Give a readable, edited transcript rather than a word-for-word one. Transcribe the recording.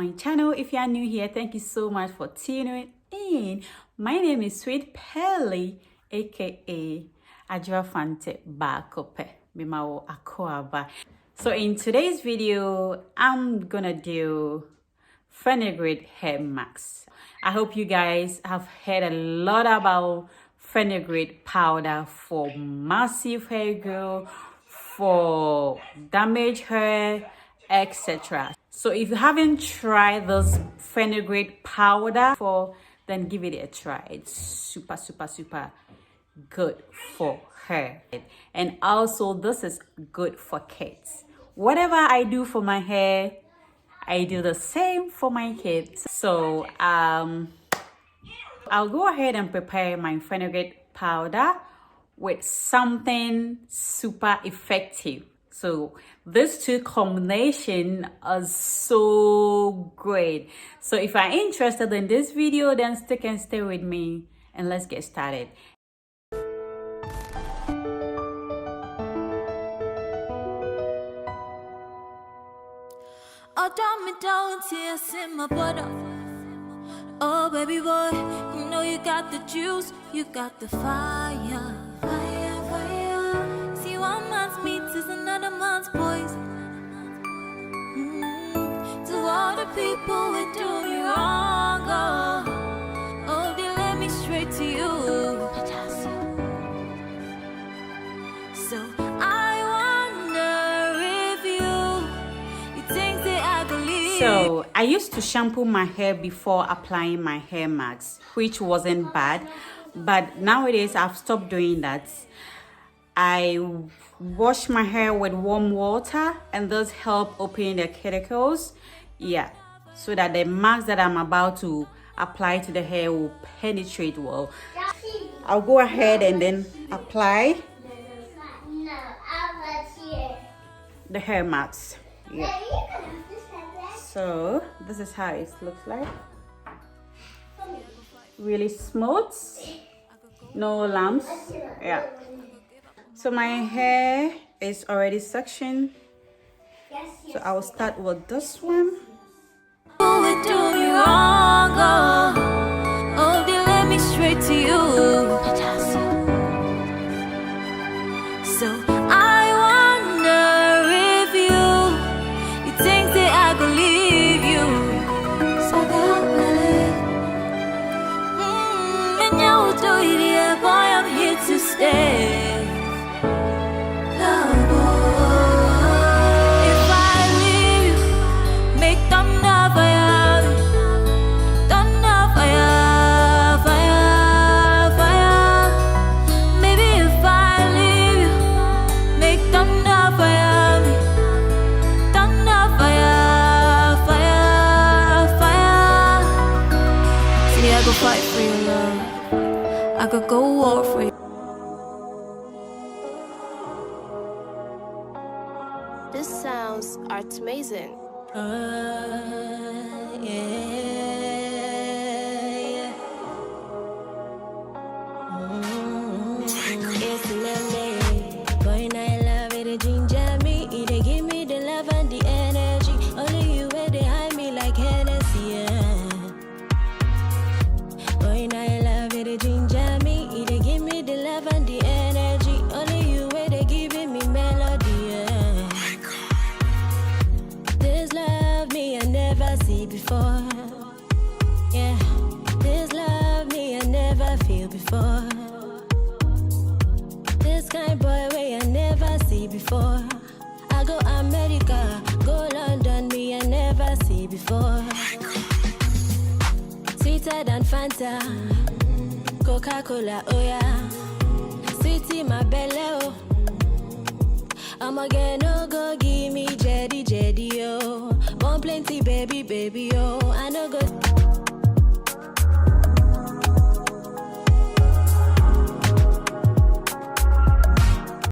my channel. If you are new here, thank you so much for tuning in. My name is Sweetpely, aka Ajwafante Bakope Bimawo Akoaba. So in today's video, I'm gonna do fenugreek hair mask. I hope you guys have heard a lot about fenugreek powder for massive hair growth, for damaged hair, etc. So if you haven't tried this fenugreek powder before, then give it a try. It's super good for hair. And also this is good for kids. Whatever I do for my hair, I do the same for my kids. So I'll go ahead and prepare my fenugreek powder with something super effective. So these two combination are so great. So if you're interested in this video, then stick and stay with me and let's get started. Oh, don't tears in my butter. Oh, baby boy, you know you got the juice, you got the fire. See, one man's meat is another man's poison. To all the people who do me wrong, oh, they led me straight to you. So So I used to shampoo my hair before applying my hair mask, which wasn't bad, but nowadays I've stopped doing that. I wash my hair with warm water and those help open the cuticles, so that the mask that I'm about to apply to the hair will penetrate well. I'll go ahead and then apply the hair mask. So this is how it looks like. Really smooth, no lumps. So my hair is already sectioned. So I will start with this one. Oh, they led me straight to you. So I wonder if you think that I believe you. So that and now do it, yeah, boy, I'm here to stay. If I leave, make them know fire. Maybe if I leave, make them know fire. See, I go fight for your love. I could go war for you. This sounds art-amazing. It's lemonade. Boy, I love it, it ginger me. It give me the love and the energy. Only you where they hide me like Hennessy, yeah. Boy, I love it, it ginger me. It give me the love and the energy. Only you where they giving me melody, yeah. This love me I never see before. Yeah, this love me I never feel before. This kind boy way I never see before. I go America, go London, me I never see before. Sweeter than Fanta, Coca-Cola, oh yeah. Sweet in my belly, oh. I'm again, no go give me jetty, oh. Want plenty, baby, oh. I no go.